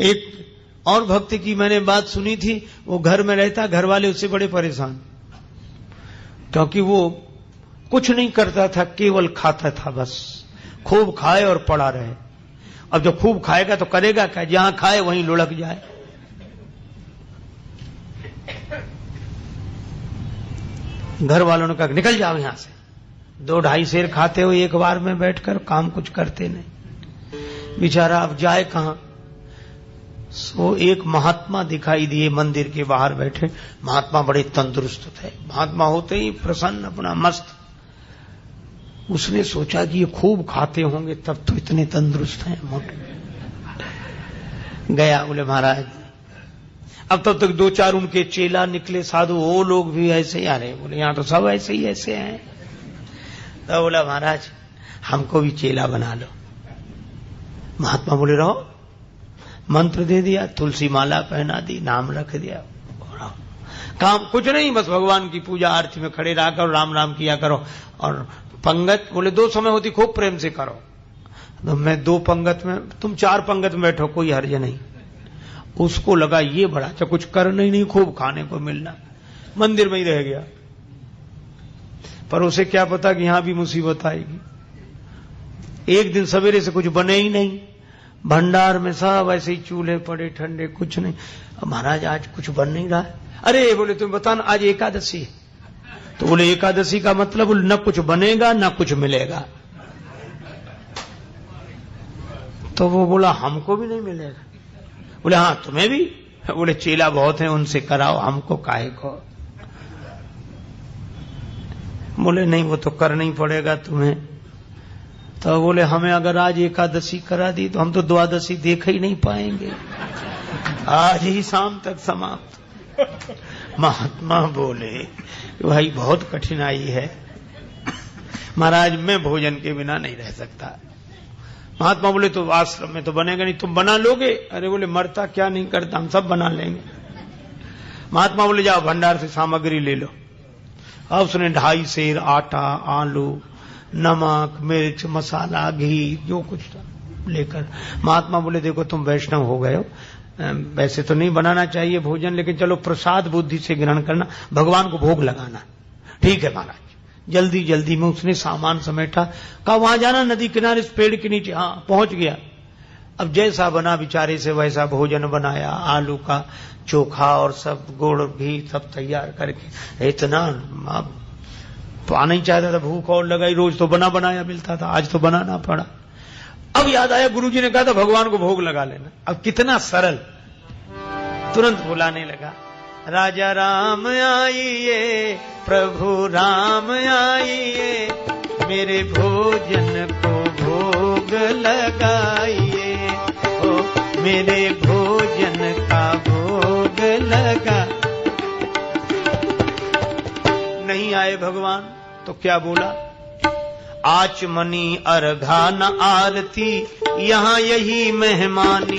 एक और भक्ति की मैंने बात सुनी थी, वो घर में रहता, घर वाले उससे बड़े परेशान, क्योंकि वो कुछ नहीं करता था, केवल खाता था, बस खूब खाए और पड़ा रहे। अब जब खूब खाएगा तो करेगा क्या, जहां खाए वहीं लुढ़क जाए। घर वालों ने कहा निकल जाओ यहां से, 2-2.5 सेर खाते हो एक बार में बैठकर, काम कुछ करते नहीं। बेचारा अब जाए कहां। सो एक महात्मा दिखाई दिए मंदिर के बाहर बैठे। महात्मा बड़े तंदुरुस्त थे, महात्मा होते ही प्रसन्न, अपना मस्त। उसने सोचा कि ये खूब खाते होंगे तब तो इतने तंदुरुस्त हैं, मोटे। गया, बोले महाराज, अब तब तक 2-4 उनके चेला निकले साधु, वो लोग भी ऐसे ही आ रहे। बोले यहां तो सब ऐसे ही ऐसे हैं। तो बोला महाराज हमको भी चेला बना लो। महात्मा बोले रहो। मंत्र दे दिया, तुलसी माला पहना दी, नाम रख दिया, काम कुछ नहीं, बस भगवान की पूजा आरती में खड़े रह करो, राम राम किया करो। और पंगत बोले 2 समय होती, खूब प्रेम से करो। तो मैं 2 पंगत में, तुम 4 पंगत में बैठो, कोई हर्ज नहीं। उसको लगा ये बड़ा अच्छा, कुछ करना ही नहीं, खूब खाने को मिलना, मंदिर में ही रह गया। पर उसे क्या पता कि यहां भी मुसीबत आएगी। एक दिन सवेरे से कुछ बने ही नहीं, भंडार में सब ऐसे ही चूल्हे पड़े ठंडे, कुछ नहीं। महाराज आज कुछ बन नहीं रहा है। अरे बोले तुम बताना, आज एकादशी है। तो बोले एकादशी का मतलब न कुछ बनेगा न कुछ मिलेगा। तो वो बोला हमको भी नहीं मिलेगा। बोले हाँ तुम्हें भी। बोले चेला बहुत हैं, उनसे कराओ, हमको काहे को। बोले नहीं वो तो करना ही पड़ेगा तुम्हें। तो बोले हमें अगर आज एकादशी करा दी तो हम तो द्वादशी देख ही नहीं पाएंगे, आज ही शाम तक समाप्त। महात्मा बोले भाई बहुत कठिनाई है महाराज, मैं भोजन के बिना नहीं रह सकता। महात्मा बोले तो आश्रम में तो बनेगा नहीं, तुम बना लोगे। अरे बोले मरता क्या नहीं करता, हम सब बना लेंगे। महात्मा बोले जाओ भंडार से सामग्री ले लो। अब उसने 2.5 सेर आटा, आलू, नमक, मिर्च, मसाला, घी, जो कुछ था लेकर। महात्मा बोले देखो तुम वैष्णव हो गए हो, वैसे तो नहीं बनाना चाहिए भोजन, लेकिन चलो प्रसाद बुद्धि से ग्रहण करना, भगवान को भोग लगाना। ठीक है महाराज। जल्दी जल्दी में उसने सामान समेटा, कहा वहां जाना नदी किनारे इस पेड़ के नीचे। हाँ पहुंच गया। अब जैसा बना बेचारे से वैसा भोजन बनाया, आलू का चोखा और सब गुड़ घी सब तैयार करके। इतना पाना ही चाहता था, भूख और लगाई, रोज तो बना बनाया मिलता था, आज तो बनाना पड़ा। अब याद आया गुरुजी ने कहा था भगवान को भोग लगा लेना। अब कितना सरल, तुरंत बुलाने लगा, राजा राम आइए, प्रभु राम आइए, मेरे भोजन को भोग लगाइए, ओ मेरे भोजन का भोग लगा। नहीं आए भगवान तो क्या बोला, आचमनी अर्घा न आरती, यहाँ यही मेहमानी,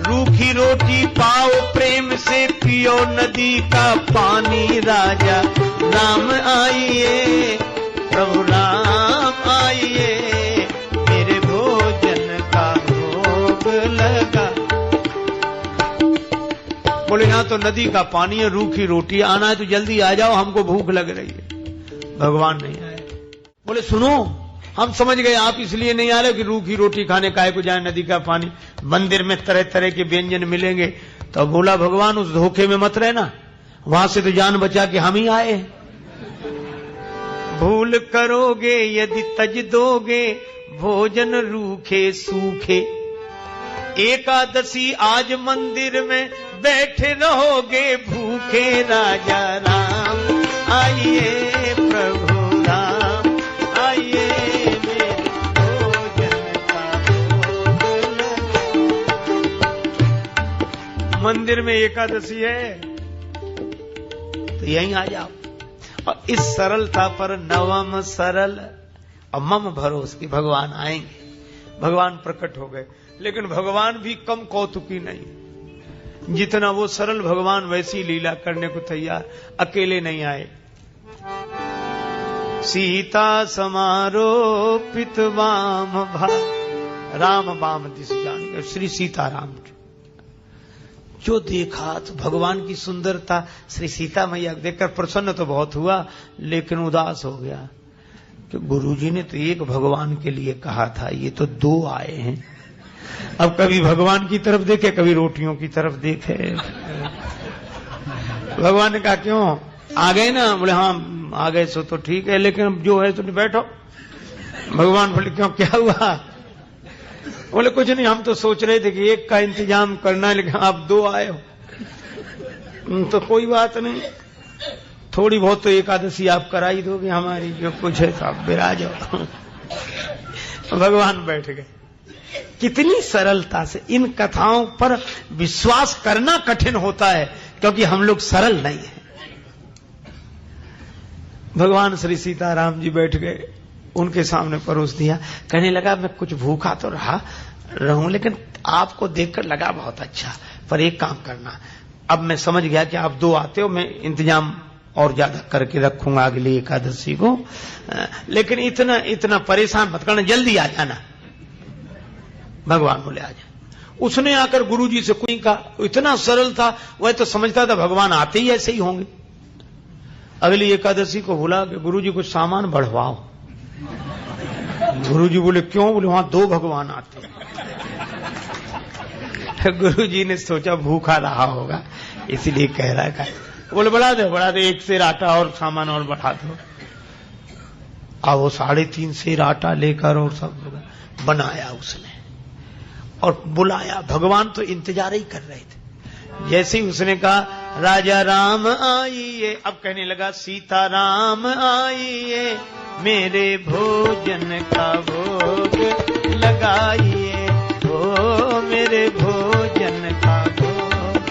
रूखी रोटी पाओ प्रेम से, पियो नदी का पानी, राजा राम आइए, प्रभु राम आइए, मेरे भोजन का भोग लगा। बोले यहाँ तो नदी का पानी है, रूखी रोटी, आना है तो जल्दी आ जाओ, हमको भूख लग रही है। भगवान नहीं आए। बोले सुनो, हम समझ गए आप इसलिए नहीं आ रहे कि रूखी रोटी खाने काहे को जाए, नदी का पानी, मंदिर में तरह तरह के व्यंजन मिलेंगे। तो बोला भगवान उस धोखे में मत रहना, वहां से तो जान बचा के हम ही आए। भूल करोगे यदि तज दोगे, भोजन रूखे सूखे, एकादशी आज मंदिर में बैठे रहोगे भूखे, राजा राम आइए, प्रभु राम आइए, मेरे भोजन का भोग लगा। मंदिर में एकादशी है तो यहीं आ जाओ। और इस सरलता पर नवम सरल और मम भरोस की भगवान आएंगे। भगवान प्रकट हो गए, लेकिन भगवान भी कम कौतुकी नहीं, जितना वो सरल भगवान वैसी लीला करने को तैयार। अकेले नहीं आए, सीता समारोपित वाम भा, राम बाम दिस जान, श्री सीताराम जो देखा तो भगवान की सुंदरता, श्री सीता मैया देखकर प्रसन्न तो बहुत हुआ लेकिन उदास हो गया कि गुरुजी ने तो एक भगवान के लिए कहा था, ये तो दो आए हैं। अब कभी भगवान की तरफ देखे, कभी रोटियों की तरफ देखे। भगवान ने कहा क्यों आ गए ना? बोले हाँ आ गए सो तो ठीक है, लेकिन अब जो है तो बैठो। भगवान बोले क्यों, क्या हुआ? बोले कुछ नहीं, हम तो सोच रहे थे कि एक का इंतजाम करना है, लेकिन आप दो आए हो तो कोई बात नहीं, थोड़ी बहुत तो एकादशी आप करा ही दोगे हमारी, जो कुछ है तो आप विराज हो। भगवान बैठ गए। कितनी सरलता से इन कथाओं पर विश्वास करना कठिन होता है, क्योंकि हम लोग सरल नहीं है। भगवान श्री सीताराम जी बैठ गए, उनके सामने परोस दिया। कहने लगा मैं कुछ भूखा तो रहूं, लेकिन आपको देखकर लगा बहुत अच्छा, पर एक काम करना, अब मैं समझ गया कि आप दो आते हो, मैं इंतजाम और ज्यादा करके रखूंगा अगली एकादशी को, लेकिन इतना परेशान मत करना, जल्दी आ जाना। भगवान बोले आ जाए। उसने आकर गुरुजी से कोई कहा, इतना सरल था, वह तो समझता था भगवान आते ही ऐसे ही होंगे। अगली एकादशी को बोला कि गुरुजी कुछ सामान बढ़वाओ। गुरुजी बोले क्यों? बोले वहां दो भगवान आते हैं। गुरुजी ने सोचा भूखा रहा होगा इसलिए कह रहा है। बोले बढ़ा दे, एक सेर आटा और सामान और बढ़ा दो। अब वो 3.5 सेर आटा लेकर और सब बनाया उसने और बुलाया। भगवान तो इंतजार ही कर रहे थे। जैसे ही उसने कहा राजा राम आइए, अब कहने लगा सीता राम आइए, मेरे भोजन का भोग लगाइए, ओ मेरे भोजन का भोग।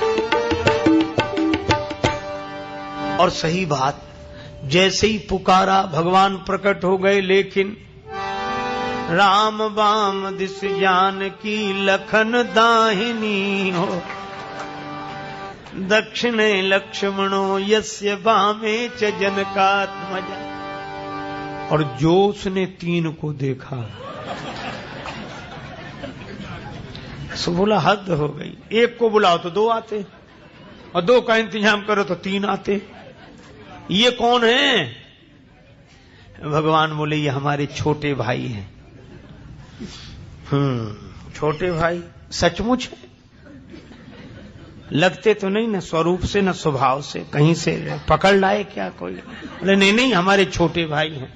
और सही बात, जैसे ही पुकारा भगवान प्रकट हो गए, लेकिन राम बाम दिस जानकी लखन दाहिनी हो, दक्षिणे लक्ष्मणो यस्य बामे च जनकात्मजा। और जो उसने 3 को देखा सो बोला हद हो गई, एक को बुलाओ तो 2 आते, और 2 का इंतजाम करो तो 3 आते, ये कौन है? भगवान बोले ये हमारे छोटे भाई हैं। छोटे भाई सचमुच है? लगते तो नहीं, न स्वरूप से न स्वभाव से, कहीं से पकड़ लाए क्या कोई? बोले नहीं हमारे छोटे भाई हैं।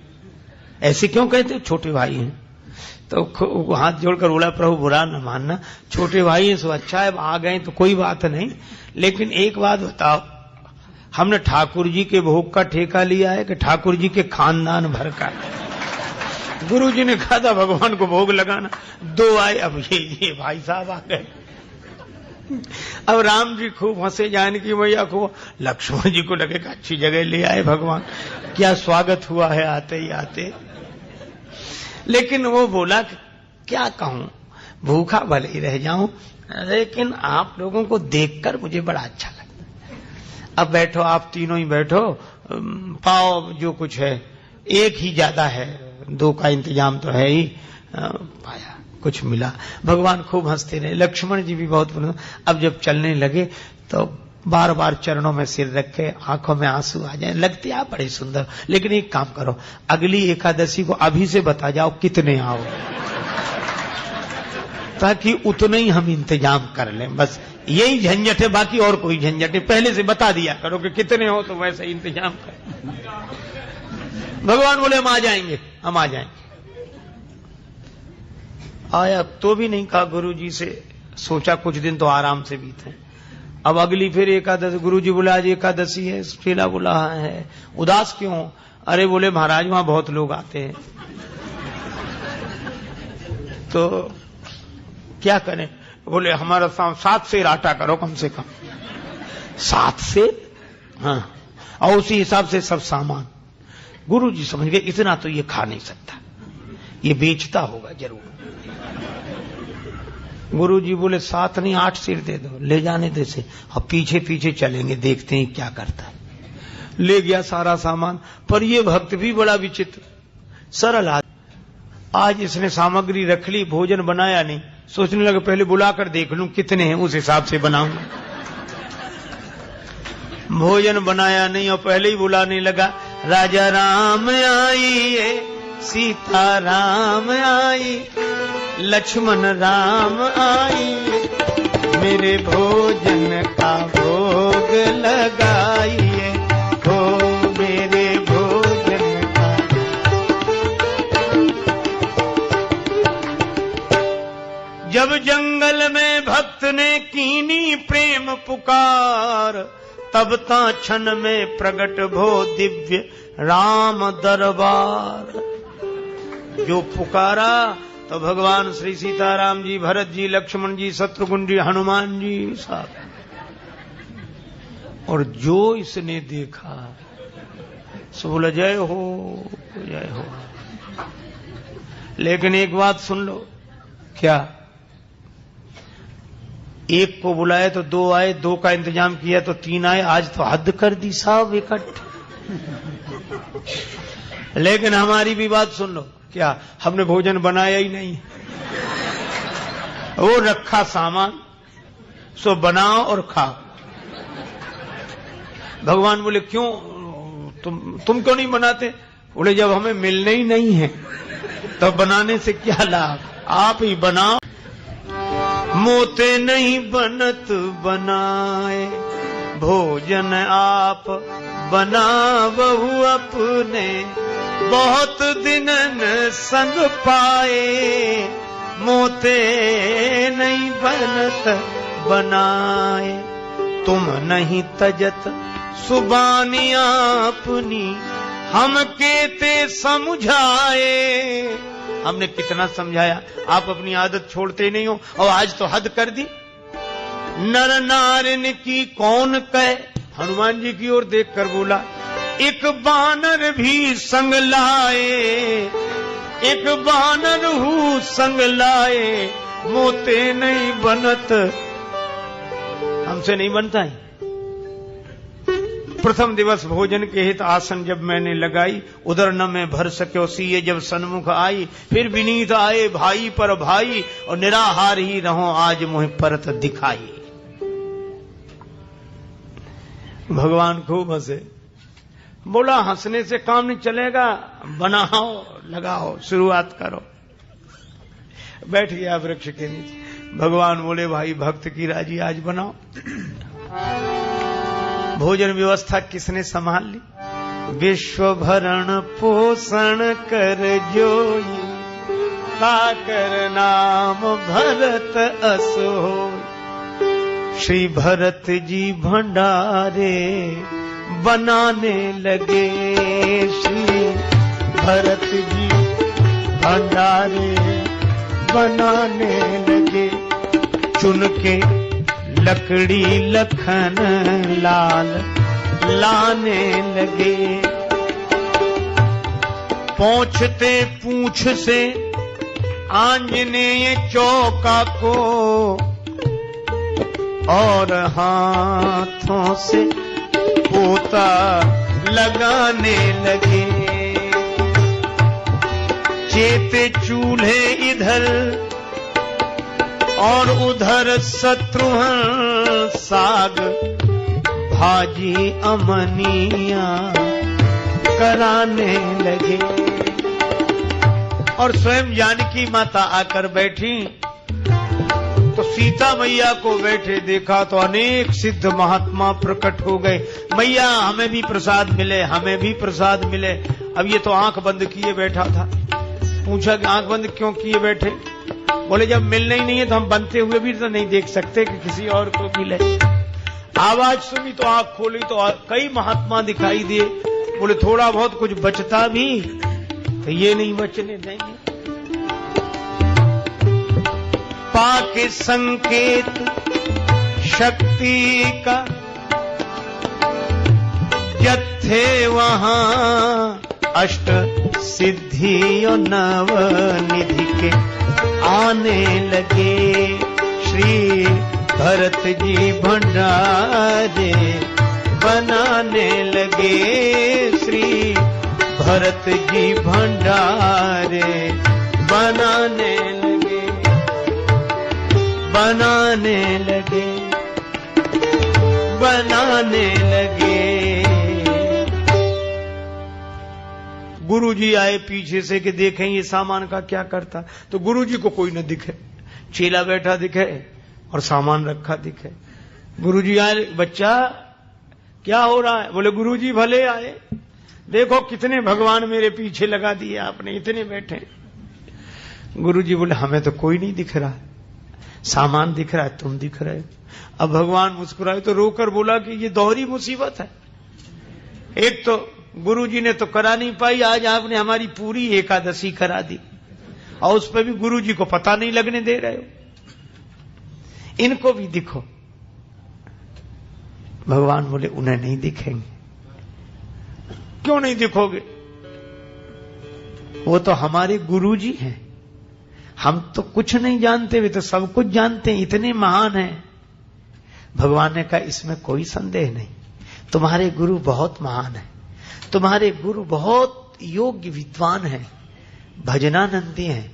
ऐसे क्यों कहते? छोटे भाई हैं। तो हाथ जोड़कर बोला प्रभु बुरा न मानना, छोटे भाई हैं सो अच्छा है, आ गए तो कोई बात नहीं, लेकिन एक बात बताओ, हमने ठाकुर जी के भोग का ठेका लिया है कि ठाकुर जी के खानदान भर का? गुरु जी ने कहा था भगवान को भोग लगाना, 2 आए, अब ये भाई साहब आ गए। अब राम जी खूब हंसे, जानकी मैया को, लक्ष्मण जी को लगे कि अच्छी जगह ले आए भगवान, क्या स्वागत हुआ है आते ही आते। लेकिन वो बोला क्या कहूं, भूखा भले ही रह जाऊं, लेकिन आप लोगों को देखकर मुझे बड़ा अच्छा लगता। अब बैठो, आप तीनों ही बैठो, पाओ जो कुछ है, एक ही ज्यादा है, 2 का इंतजाम तो है ही। पाया कुछ मिला। भगवान खूब हंसते रहे, लक्ष्मण जी भी बहुत प्रसन्न। अब जब चलने लगे तो बार बार चरणों में सिर रखे, आंखों में आंसू आ जाए, लगते आप बड़े सुंदर। लेकिन एक काम करो, अगली एकादशी को अभी से बता जाओ कितने आओ, ताकि उतने ही हम इंतजाम कर लें। बस यही झंझट है, बाकी और कोई झंझट है। पहले से बता दिया करो कि कितने हो, तो वैसे इंतजाम कर। भगवान बोले हम आ जाएंगे, हम आ जाएंगे। आया तो भी नहीं कहा गुरु जी से, सोचा कुछ दिन तो आराम से बीते। अब अगली फिर एकादशी, गुरु जी बोला आज एकादशी है, चेला बोला है, उदास क्यों? अरे बोले महाराज वहां बहुत लोग आते हैं, तो क्या करें? बोले हमारा 7 सेर आटा करो कम से कम। 7 सेर? हाँ, और उसी हिसाब से सब सामान। गुरु जी समझ गए इतना तो ये खा नहीं सकता, ये बेचता होगा जरूर। गुरु जी बोले 7 नहीं 8 सेर दे दो, ले जाने दे से, अब पीछे पीछे चलेंगे, देखते हैं क्या करता है। ले गया सारा सामान। पर ये भक्त भी बड़ा विचित्र, सरल आदमी। आज इसने सामग्री रख ली, भोजन बनाया नहीं, सोचने लगे पहले बुलाकर देख लूं कितने हैं, उस हिसाब से बनाऊंगा। भोजन बनाया नहीं और पहले ही बुलाने लगा, राजा राम आइए, सीता राम आई, लक्ष्मण राम आइए, मेरे भोजन का भोग लगाइए, हो मेरे भोजन का। जब जंगल में भक्त ने कीनी प्रेम पुकार, तब ता क्षण में प्रगट भो दिव्य राम दरबार। जो पुकारा तो भगवान श्री सीताराम जी, भरत जी, लक्ष्मण जी, शत्रुघ्न जी, हनुमान जी साहब। और जो इसने देखा सो बोला जय हो जय हो। लेकिन एक बात सुन लो, क्या एक को बुलाए तो दो आए, दो का इंतजाम किया तो तीन आए, आज तो हद कर दी साहब इकट्ठे। लेकिन हमारी भी बात सुन लो, क्या हमने भोजन बनाया ही नहीं, वो रखा सामान, सो बनाओ और खाओ। भगवान बोले क्यों तुम क्यों नहीं बनाते? बोले जब हमें मिलने ही नहीं है तो बनाने से क्या लाभ, आप ही बनाओ। मोते नहीं बनत बनाए, भोजन आप बनावहु अपने, बहुत दिनन संग पाए, मोते नहीं बनत बनाए, तुम नहीं तजत सुबानी अपनी, हम केते समझाए। हमने कितना समझाया, आप अपनी आदत छोड़ते नहीं हो, और आज तो हद कर दी। नर नारिन की कौन कहे, हनुमान जी की ओर देखकर बोला, एक बानर भी संग लाए, एक बानर हूँ संग लाए, मोते नहीं बनत, हमसे नहीं बनता है। प्रथम दिवस भोजन के हित आसन जब मैंने लगाई, उधर न मैं भर सके सीए जब सन्मुख आई, फिर विनीत आए भाई पर भाई, और निराहार ही रहो आज मुझे परत दिखाई। भगवान खूब हंसे, बोला हंसने से काम नहीं चलेगा, बनाओ लगाओ शुरुआत करो। बैठ गया वृक्ष के नीचे। भगवान बोले भाई भक्त की राजी आज बनाओ। भोजन व्यवस्था किसने संभाल ली? विश्व भरण पोषण कर जोई, ताकर नाम भरत असो। श्री भरत जी भंडारे बनाने लगे, श्री भरत जी भंडारे बनाने लगे। चुन के लकड़ी लखन लाल लाने लगे, पहुंचते पूंछ से आंजनेय चौका को, और हाथों से पोता लगाने लगे। चेते चूल्हे इधर और उधर शत्रुघ्न, साग भाजी अमनिया कराने लगे। और स्वयं जानकी माता आकर बैठी तो सीता मैया को बैठे देखा तो अनेक सिद्ध महात्मा प्रकट हो गए। मैया हमें भी प्रसाद मिले, हमें भी प्रसाद मिले। अब ये तो आंख बंद किए बैठा था। पूछा कि आंख बंद क्यों किए बैठे? बोले जब मिलना ही नहीं है तो हम बनते हुए भी तो नहीं देख सकते कि किसी और को मिले। आवाज सुनी तो आंख खोली तो कई महात्मा दिखाई दिए। बोले थोड़ा बहुत कुछ बचता भी तो ये नहीं बचने देंगे। पाके संकेत शक्ति का जत्थे वहां, अष्ट सिद्धि और नव निधि के आने लगे। श्री भरत जी भंडारे बनाने लगे, श्री भरत जी भंडारे बनाने लगे, बनाने लगे, बनाने लगे। गुरुजी आए पीछे से कि देखें ये सामान का क्या करता, तो गुरुजी को कोई न दिखे, चेला बैठा दिखे और सामान रखा दिखे। गुरुजी आए, बच्चा क्या हो रहा है? बोले गुरुजी भले आए, देखो कितने भगवान मेरे पीछे लगा दिए आपने, इतने बैठे। गुरुजी बोले हमें तो कोई नहीं दिख रहा, सामान दिख रहा है, तुम दिख रहे हो। अब भगवान मुस्कुराए तो रोकर बोला कि ये दोहरी मुसीबत है। एक तो गुरुजी ने तो करा नहीं पाई, आज आपने हमारी पूरी एकादशी करा दी और उस पर भी गुरुजी को पता नहीं लगने दे रहे हो। इनको भी दिखो। भगवान बोले उन्हें नहीं दिखेंगे। क्यों नहीं दिखोगे? वो तो हमारे गुरुजी हैं, हम तो कुछ नहीं जानते, वे तो सब कुछ जानते हैं, इतने महान हैं। भगवान ने कहा इसमें कोई संदेह नहीं, तुम्हारे गुरु बहुत महान है, तुम्हारे गुरु बहुत योग्य विद्वान हैं, भजनानंदी हैं,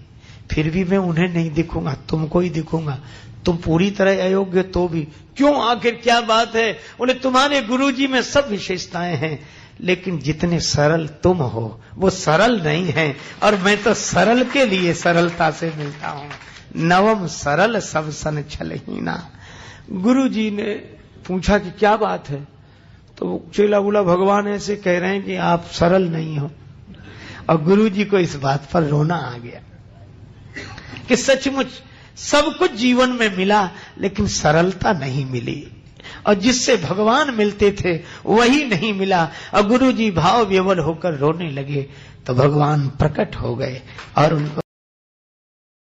फिर भी मैं उन्हें नहीं दिखूंगा, तुमको ही दिखूंगा। तुम पूरी तरह अयोग्य तो भी। क्यों, आखिर क्या बात है? बोले तुम्हारे गुरुजी में सब विशेषताएं हैं, लेकिन जितने सरल तुम हो वो सरल नहीं है, और मैं तो सरल के लिए सरलता से मिलता हूं। नवम सरल सब सन छलहीना। गुरुजी ने पूछा कि क्या बात है, तो चेला बोला भगवान ऐसे कह रहे हैं कि आप सरल नहीं हो। और गुरुजी को इस बात पर रोना आ गया कि सचमुच सब कुछ जीवन में मिला, लेकिन सरलता नहीं मिली, और जिससे भगवान मिलते थे वही नहीं मिला। और गुरुजी भाव विवल होकर रोने लगे तो भगवान प्रकट हो गए और उनको